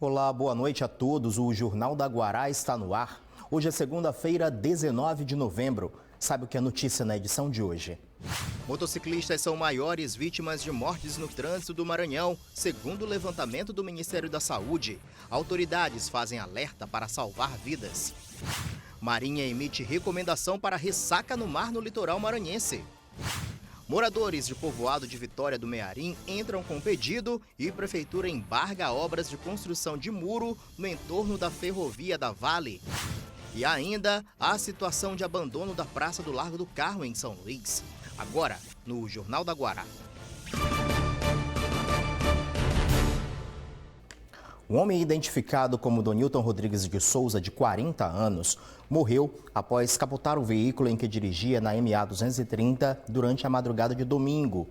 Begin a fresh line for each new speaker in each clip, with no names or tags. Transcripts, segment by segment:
Olá, boa noite a todos. O Jornal da Guará está no ar. Hoje é segunda-feira, 19 de novembro. Sabe o que é notícia na edição de hoje? Motociclistas são maiores vítimas de mortes no trânsito do Maranhão, segundo o levantamento do Ministério da Saúde. Autoridades fazem alerta para salvar vidas. Marinha emite recomendação para ressaca no mar no litoral maranhense. Moradores de povoado de Vitória do Mearim entram com pedido e prefeitura embarga obras de construção de muro no entorno da ferrovia da Vale. E ainda a situação de abandono da Praça do Largo do Carro em São Luís. Agora, no Jornal da Guará. Um homem identificado como Donilton Rodrigues de Souza, de 40 anos, morreu após capotar o veículo em que dirigia na MA 230 durante a madrugada de domingo.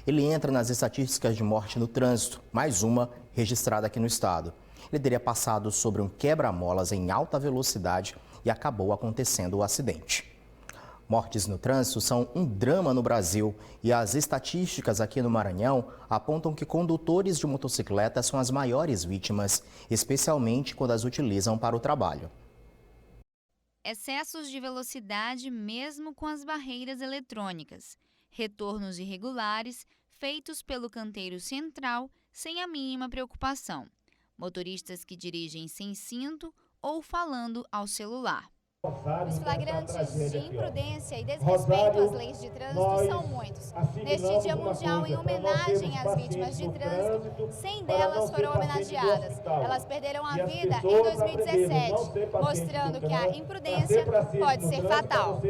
Ele entra nas estatísticas de morte no trânsito, mais uma registrada aqui no estado. Ele teria passado sobre um quebra-molas em alta velocidade e acabou acontecendo o acidente. Mortes no trânsito são um drama no Brasil e as estatísticas aqui no Maranhão apontam que condutores de motocicleta são as maiores vítimas, especialmente quando as utilizam para o trabalho.
Excessos de velocidade mesmo com as barreiras eletrônicas, retornos irregulares feitos pelo canteiro central sem a mínima preocupação, motoristas que dirigem sem cinto ou falando ao celular.
Os flagrantes de imprudência e desrespeito às leis de trânsito são muitos. Neste Dia Mundial, em homenagem às vítimas de trânsito, 100 delas foram homenageadas. Elas perderam a vida em 2017, mostrando que a imprudência pode ser fatal.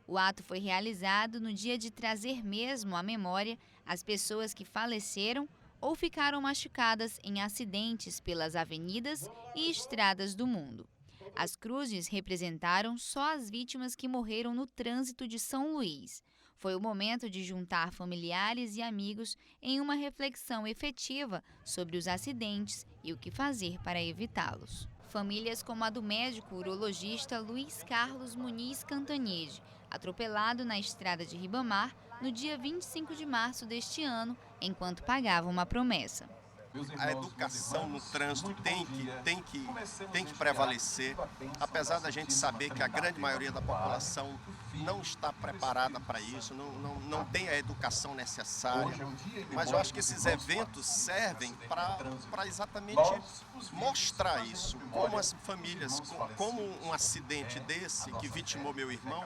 O ato foi realizado no dia de trazer mesmo à memória as pessoas que faleceram ou ficaram machucadas em acidentes pelas avenidas e estradas do mundo. As cruzes representaram só as vítimas que morreram no trânsito de São Luís. Foi o momento de juntar familiares e amigos em uma reflexão efetiva sobre os acidentes e o que fazer para evitá-los. Famílias como a do médico urologista Luiz Carlos Muniz Cantanhede, atropelado na estrada de Ribamar no dia 25 de março deste ano, enquanto pagava uma promessa.
A educação no trânsito tem que prevalecer, apesar da gente saber que a grande maioria da população não está preparada para isso, não tem a educação necessária, mas eu acho que esses eventos servem para exatamente mostrar isso, como as famílias, como um acidente desse que vitimou meu irmão,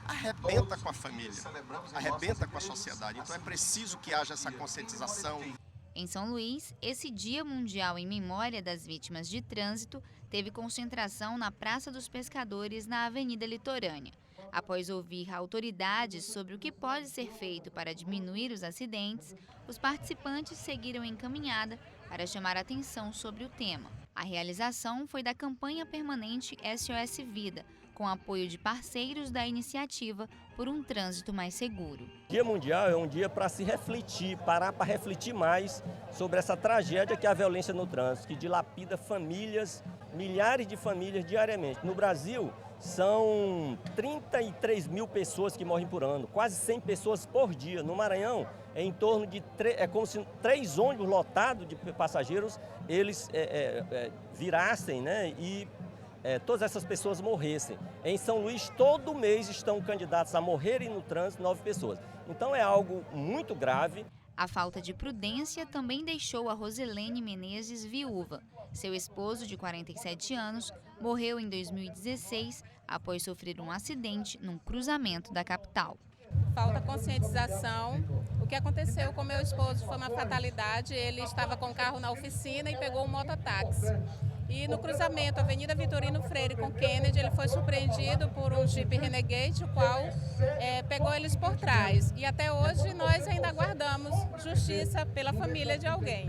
arrebenta com a família, arrebenta com a sociedade, então é preciso que haja essa conscientização.
Em São Luís, esse Dia Mundial em memória das vítimas de trânsito teve concentração na Praça dos Pescadores, na Avenida Litorânea. Após ouvir autoridades sobre o que pode ser feito para diminuir os acidentes, os participantes seguiram em caminhada para chamar atenção sobre o tema. A realização foi da campanha permanente SOS Vida, com apoio de parceiros da iniciativa por um trânsito mais seguro.
O Dia Mundial é um dia para se refletir, parar para refletir mais sobre essa tragédia que é a violência no trânsito, que dilapida famílias, milhares de famílias diariamente. No Brasil, são 33 mil pessoas que morrem por ano, quase 100 pessoas por dia. No Maranhão, é em torno de como se 3 ônibus lotados de passageiros, eles virassem, né, e todas essas pessoas morressem. Em São Luís, todo mês estão candidatos a morrerem no trânsito 9 pessoas. Então é algo muito grave.
A falta de prudência também deixou a Roselene Menezes viúva. Seu esposo, de 47 anos, morreu em 2016 após sofrer um acidente num cruzamento da capital.
Falta conscientização. O que aconteceu com meu esposo foi uma fatalidade. Ele estava com o carro na oficina e pegou um mototáxi. E no cruzamento Avenida Vitorino Freire com Kennedy, ele foi surpreendido por um Jeep Renegade, o qual pegou eles por trás. E até hoje nós ainda aguardamos justiça pela família de alguém.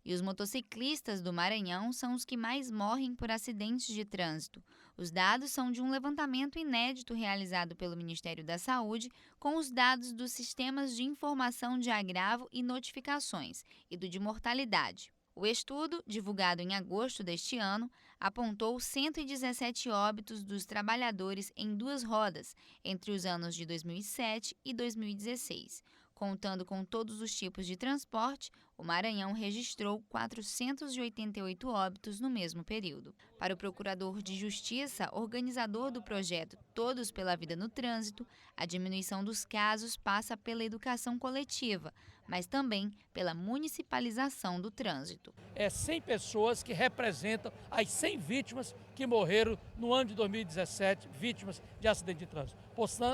E os motociclistas do Maranhão são os que mais morrem por acidentes de trânsito. Os dados são de um levantamento inédito realizado pelo Ministério da Saúde com os dados dos sistemas de informação de agravo e notificações e do de mortalidade. O estudo, divulgado em agosto deste ano, apontou 117 óbitos dos trabalhadores em duas rodas entre os anos de 2007 e 2016, Contando com todos os tipos de transporte, o Maranhão registrou 488 óbitos no mesmo período. Para o procurador de Justiça, organizador do projeto Todos pela Vida no Trânsito, a diminuição dos casos passa pela educação coletiva, mas também pela municipalização do trânsito.
100 pessoas que representam as 100 vítimas que morreram no ano de 2017, vítimas de acidente de trânsito.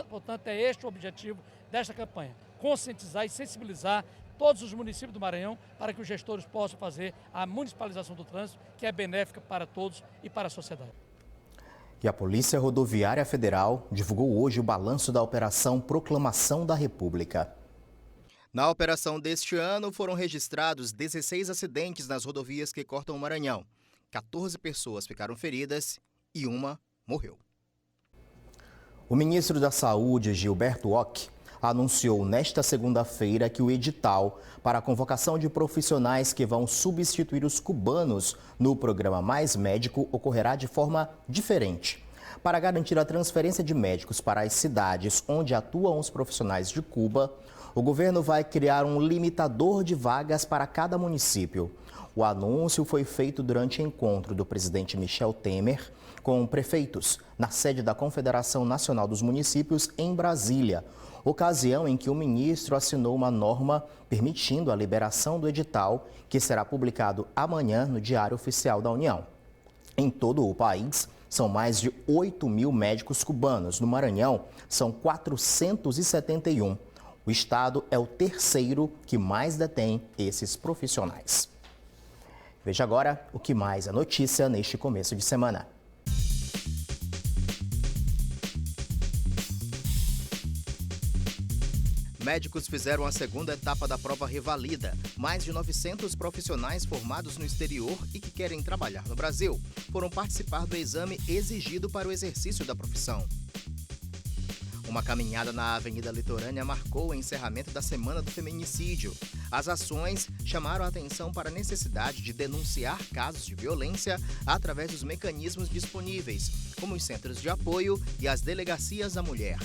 Portanto, é este o objetivo desta campanha: conscientizar e sensibilizar todos os municípios do Maranhão para que os gestores possam fazer a municipalização do trânsito, que é benéfica para todos e para a sociedade.
E a Polícia Rodoviária Federal divulgou hoje o balanço da Operação Proclamação da República. Na operação deste ano, foram registrados 16 acidentes nas rodovias que cortam o Maranhão. 14 pessoas ficaram feridas e uma morreu. O ministro da Saúde, Gilberto Ock, anunciou nesta segunda-feira que o edital para a convocação de profissionais que vão substituir os cubanos no programa Mais Médico ocorrerá de forma diferente. Para garantir a transferência de médicos para as cidades onde atuam os profissionais de Cuba, o governo vai criar um limitador de vagas para cada município. O anúncio foi feito durante encontro do presidente Michel Temer com prefeitos na sede da Confederação Nacional dos Municípios em Brasília, ocasião em que o ministro assinou uma norma permitindo a liberação do edital, que será publicado amanhã no Diário Oficial da União. Em todo o país, são mais de 8 mil médicos cubanos. No Maranhão, são 471. O estado é o terceiro que mais detém esses profissionais. Veja agora o que mais é notícia neste começo de semana. Médicos fizeram a segunda etapa da prova Revalida. Mais de 900 profissionais formados no exterior e que querem trabalhar no Brasil foram participar do exame exigido para o exercício da profissão. Uma caminhada na Avenida Litorânea marcou o encerramento da Semana do Feminicídio. As ações chamaram a atenção para a necessidade de denunciar casos de violência através dos mecanismos disponíveis, como os centros de apoio e as delegacias da mulher.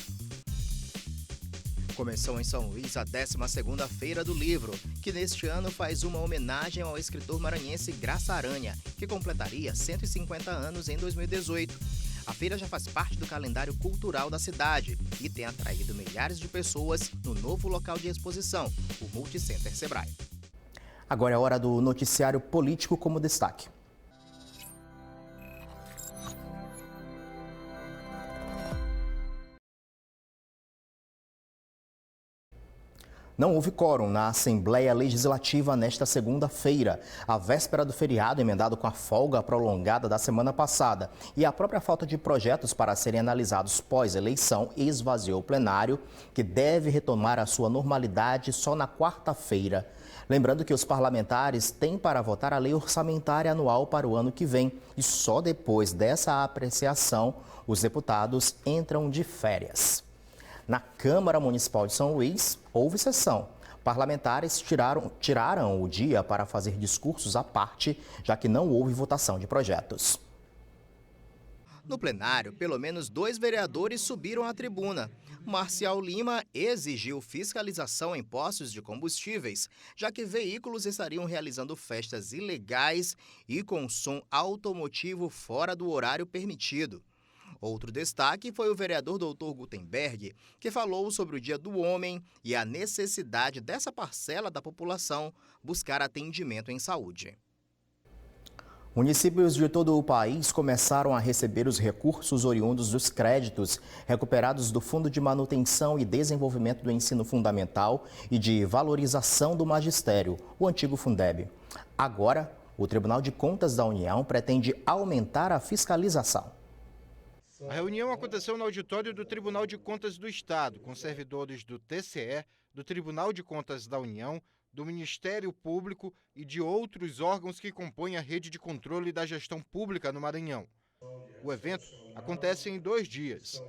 Começou em São Luís a 12ª Feira do Livro, que neste ano faz uma homenagem ao escritor maranhense Graça Aranha, que completaria 150 anos em 2018. A feira já faz parte do calendário cultural da cidade e tem atraído milhares de pessoas no novo local de exposição, o Multicenter Sebrae. Agora é a hora do noticiário político como destaque. Não houve quórum na Assembleia Legislativa nesta segunda-feira, a véspera do feriado emendado com a folga prolongada da semana passada. E a própria falta de projetos para serem analisados pós-eleição esvaziou o plenário, que deve retomar a sua normalidade só na quarta-feira. Lembrando que os parlamentares têm para votar a lei orçamentária anual para o ano que vem e só depois dessa apreciação os deputados entram de férias. Na Câmara Municipal de São Luís, houve sessão. Parlamentares tiraram o dia para fazer discursos à parte, já que não houve votação de projetos. No plenário, pelo menos 2 vereadores subiram à tribuna. Marcial Lima exigiu fiscalização em postos de combustíveis, já que veículos estariam realizando festas ilegais e com som automotivo fora do horário permitido. Outro destaque foi o vereador Dr. Gutenberg, que falou sobre o Dia do Homem e a necessidade dessa parcela da população buscar atendimento em saúde. Municípios de todo o país começaram a receber os recursos oriundos dos créditos recuperados do Fundo de Manutenção e Desenvolvimento do Ensino Fundamental e de Valorização do Magistério, o antigo Fundeb. Agora, o Tribunal de Contas da União pretende aumentar a fiscalização.
A reunião aconteceu no auditório do Tribunal de Contas do Estado, com servidores do TCE, do Tribunal de Contas da União, do Ministério Público e de outros órgãos que compõem a rede de controle da gestão pública no Maranhão. O evento acontece em 2 dias.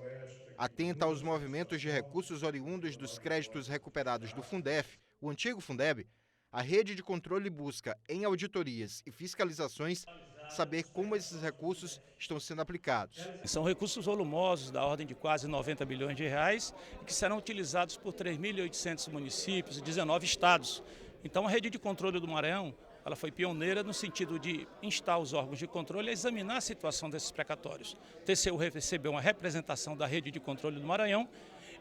Atenta aos movimentos de recursos oriundos dos créditos recuperados do Fundef, o antigo Fundeb, a rede de controle busca, em auditorias e fiscalizações, saber como esses recursos estão sendo aplicados.
São recursos volumosos da ordem de quase 90 bilhões de reais, que serão utilizados por 3.800 municípios e 19 estados. Então a rede de controle do Maranhão, ela foi pioneira no sentido de instar os órgãos de controle a examinar a situação desses precatórios. O TCU recebeu uma representação da rede de controle do Maranhão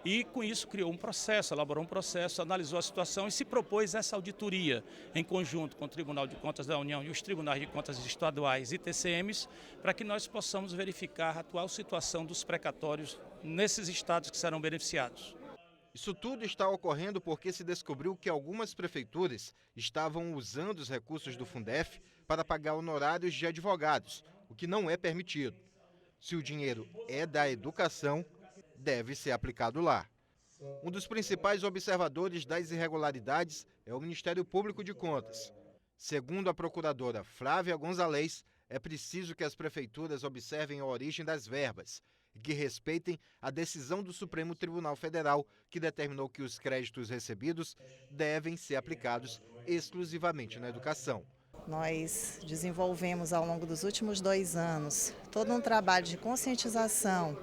e, com isso, criou um processo, elaborou um processo, analisou a situação e se propôs essa auditoria em conjunto com o Tribunal de Contas da União e os Tribunais de Contas Estaduais e TCMs, para que nós possamos verificar a atual situação dos precatórios nesses estados que serão beneficiados.
Isso tudo está ocorrendo porque se descobriu que algumas prefeituras estavam usando os recursos do Fundef para pagar honorários de advogados, o que não é permitido. Se o dinheiro é da educação, deve ser aplicado lá. Um dos principais observadores das irregularidades é o Ministério Público de Contas. Segundo a procuradora Flávia Gonzalez, é preciso que as prefeituras observem a origem das verbas e que respeitem a decisão do Supremo Tribunal Federal, que determinou que os créditos recebidos devem ser aplicados exclusivamente na educação.
Nós desenvolvemos ao longo dos últimos 2 anos todo um trabalho de conscientização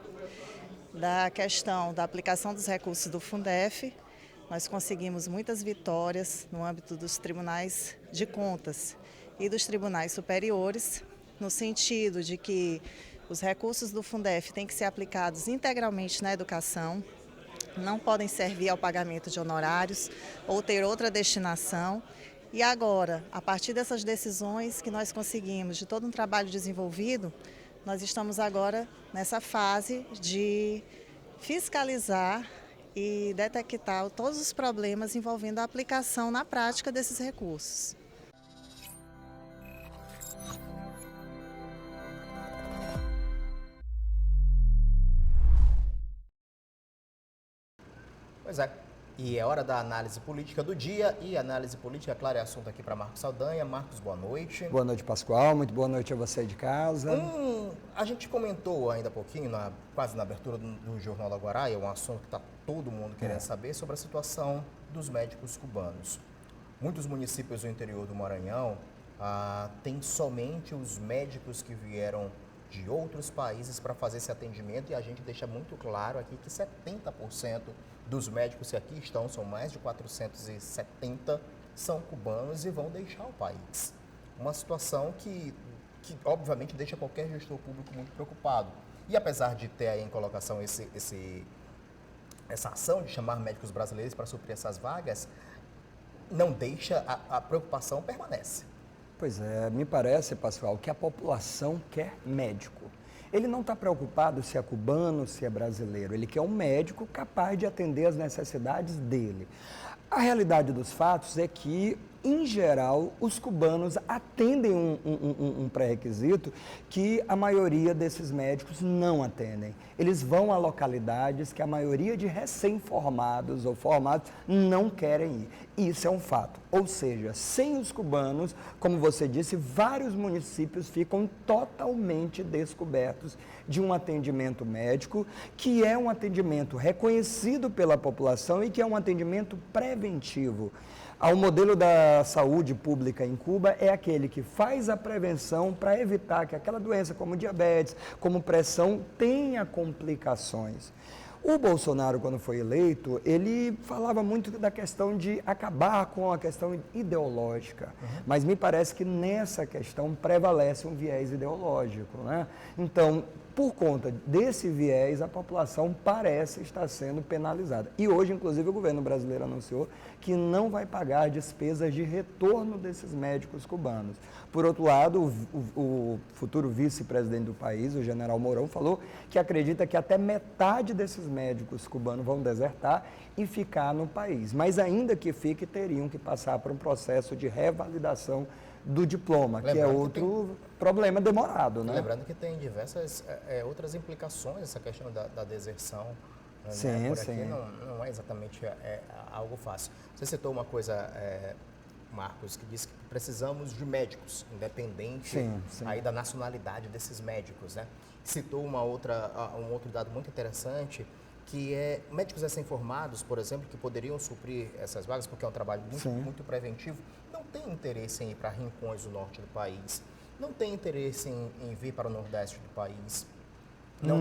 da questão da aplicação dos recursos do Fundef. Nós conseguimos muitas vitórias no âmbito dos tribunais de contas e dos tribunais superiores, no sentido de que os recursos do Fundef têm que ser aplicados integralmente na educação, não podem servir ao pagamento de honorários ou ter outra destinação. E agora, a partir dessas decisões que nós conseguimos, de todo um trabalho desenvolvido, nós estamos agora nessa fase de fiscalizar e detectar todos os problemas envolvendo a aplicação na prática desses recursos.
Pois é, e é hora da análise política do dia, e análise política, claro, é assunto aqui para Marcos Saldanha. Marcos, boa noite.
Boa noite, Pascoal, muito boa noite a você de casa.
A gente comentou ainda há pouquinho, quase na abertura do Jornal da Guaraia, um assunto que está todo mundo querendo saber, sobre a situação dos médicos cubanos. Muitos municípios do interior do Maranhão têm somente os médicos que vieram de outros países para fazer esse atendimento, e a gente deixa muito claro aqui que 70% dos médicos que aqui estão, são mais de 470, são cubanos e vão deixar o país. Uma situação que obviamente deixa qualquer gestor público muito preocupado. E apesar de ter aí em colocação essa ação de chamar médicos brasileiros para suprir essas vagas, não deixa, a preocupação permanece.
Pois é, me parece, Pascoal, que a população quer médico. Ele não está preocupado se é cubano, se é brasileiro. Ele quer um médico capaz de atender as necessidades dele. A realidade dos fatos é que, em geral, os cubanos atendem um pré-requisito que a maioria desses médicos não atendem. Eles vão a localidades que a maioria de recém-formados ou formados não querem ir. Isso é um fato. Ou seja, sem os cubanos, como você disse, vários municípios ficam totalmente descobertos de um atendimento médico, que é um atendimento reconhecido pela população e que é um atendimento preventivo. O modelo da saúde pública em Cuba é aquele que faz a prevenção para evitar que aquela doença como diabetes, como pressão, tenha complicações. O Bolsonaro, quando foi eleito, ele falava muito da questão de acabar com a questão ideológica, mas me parece que nessa questão prevalece um viés ideológico, né? Então, por conta desse viés, a população parece estar sendo penalizada. E hoje, inclusive, o governo brasileiro anunciou que não vai pagar despesas de retorno desses médicos cubanos. Por outro lado, o futuro vice-presidente do país, o general Mourão, falou que acredita que até metade desses médicos cubanos vão desertar e ficar no país. Mas ainda que fique, teriam que passar por um processo de revalidação do diploma, que é outro problema demorado, né?
Lembrando que tem diversas outras implicações essa questão da deserção.
Sim,
né? Por
sim.
aqui não é exatamente algo fácil. Você citou uma coisa, Marcos, que disse que precisamos de médicos, independente aí da nacionalidade desses médicos, né? Citou um outro dado muito interessante, que é médicos recém-formados, por exemplo, que poderiam suprir essas vagas, porque é um trabalho muito preventivo, não tem interesse em ir para rincões do norte do país. não tem interesse em vir para o Nordeste do país.
Não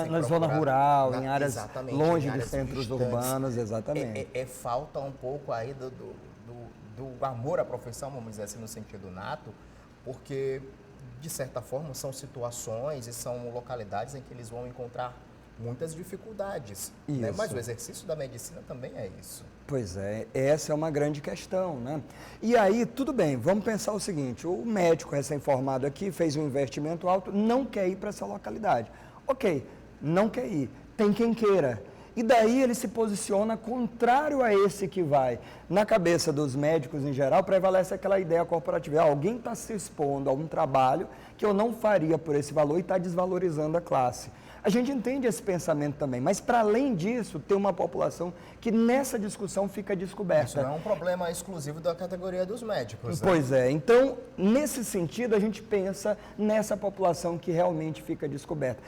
na zona rural, em áreas longe de centros urbanos, exatamente.
Falta um pouco aí do amor à profissão, vamos dizer assim, no sentido nato, porque, de certa forma, são situações e são localidades em que eles vão encontrar muitas dificuldades. Né? Mas o exercício da medicina também é isso.
Pois é, essa é uma grande questão, né? E aí, tudo bem, vamos pensar o seguinte, o médico recém-formado aqui fez um investimento alto, não quer ir para essa localidade. Ok, não quer ir, tem quem queira. E daí ele se posiciona contrário a esse que vai. Na cabeça dos médicos em geral, prevalece aquela ideia corporativa. Alguém está se expondo a um trabalho que eu não faria por esse valor e está desvalorizando a classe. A gente entende esse pensamento também, mas para além disso, tem uma população que nessa discussão fica descoberta.
Isso não é um problema exclusivo da categoria dos médicos.
Pois é, então, nesse sentido, a gente pensa nessa população que realmente fica descoberta.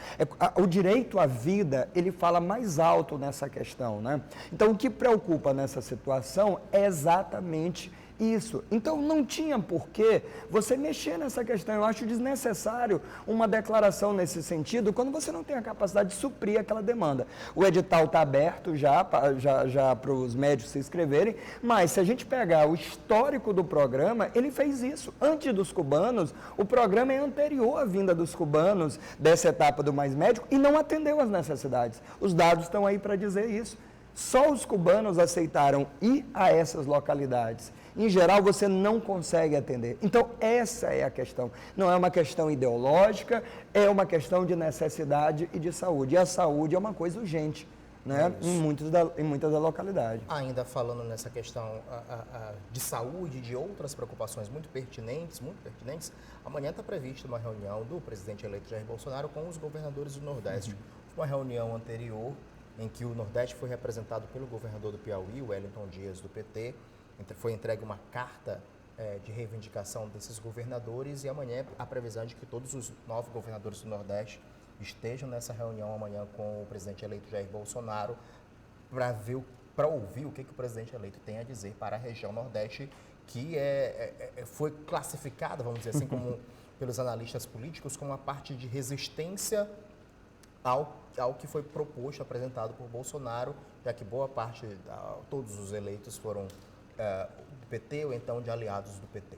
O direito à vida, ele fala mais alto nessa questão, né? Então, o que preocupa nessa situação é exatamente isso. Então, não tinha por que você mexer nessa questão. Eu acho desnecessário uma declaração nesse sentido quando você não tem a capacidade de suprir aquela demanda. O edital está aberto já para os médicos se inscreverem, mas se a gente pegar o histórico do programa, ele fez isso. Antes dos cubanos, o programa é anterior à vinda dos cubanos dessa etapa do Mais Médico e não atendeu às necessidades. Os dados estão aí para dizer isso. Só os cubanos aceitaram ir a essas localidades. Em geral, você não consegue atender. Então, essa é a questão. Não é uma questão ideológica, é uma questão de necessidade e de saúde. E a saúde é uma coisa urgente, né? Em muitas das localidades.
Ainda falando nessa questão de saúde e de outras preocupações muito pertinentes, amanhã está prevista uma reunião do presidente eleito Jair Bolsonaro com os governadores do Nordeste. Uma reunião anterior em que o Nordeste foi representado pelo governador do Piauí, Wellington Dias, do PT. Foi entregue uma carta de reivindicação desses governadores e amanhã a previsão de que todos os 9 governadores do Nordeste estejam nessa reunião amanhã com o presidente eleito Jair Bolsonaro para ouvir o que o presidente eleito tem a dizer para a região Nordeste, que foi classificada, vamos dizer assim, como, pelos analistas políticos, como uma parte de resistência ao que foi proposto, apresentado por Bolsonaro, já que boa parte, todos os eleitos foram do PT ou então de aliados do PT.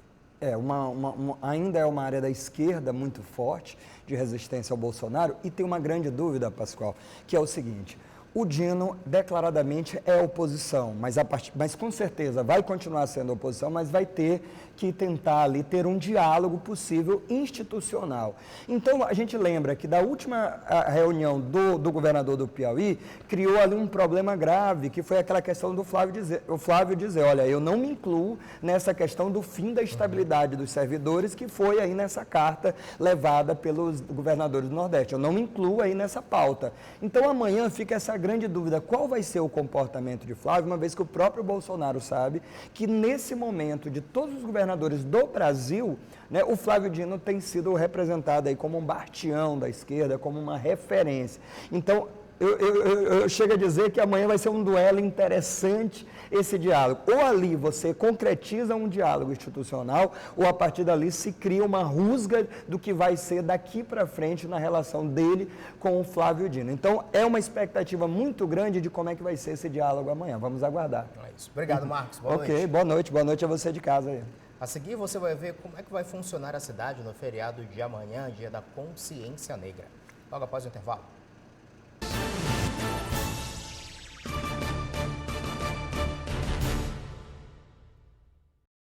Ainda é uma área da esquerda muito forte de resistência ao Bolsonaro e tem uma grande dúvida, Pascoal, que é o seguinte: o Dino declaradamente é oposição, mas com certeza vai continuar sendo oposição, mas vai ter que tentar ali ter um diálogo possível institucional. Então, a gente lembra que da última reunião do governador do Piauí, criou ali um problema grave, que foi aquela questão do Flávio dizer, olha, eu não me incluo nessa questão do fim da estabilidade dos servidores, que foi aí nessa carta levada pelos governadores do Nordeste. Eu não me incluo aí nessa pauta. Então, amanhã fica essa grande dúvida, qual vai ser o comportamento de Flávio, uma vez que o próprio Bolsonaro sabe que nesse momento de todos os governadores do Brasil, né, o Flávio Dino tem sido representado aí como um bastião da esquerda, como uma referência. Então, eu chego a dizer que amanhã vai ser um duelo interessante esse diálogo. Ou ali você concretiza um diálogo institucional, ou a partir dali se cria uma rusga do que vai ser daqui para frente na relação dele com o Flávio Dino. Então, é uma expectativa muito grande de como é que vai ser esse diálogo amanhã. Vamos aguardar.
É isso. Obrigado, Marcos. Boa noite.
Ok, boa noite. Boa noite a você de casa aí.
A seguir, você vai ver como é que vai funcionar a cidade no feriado de amanhã, dia da Consciência Negra. Logo após o intervalo.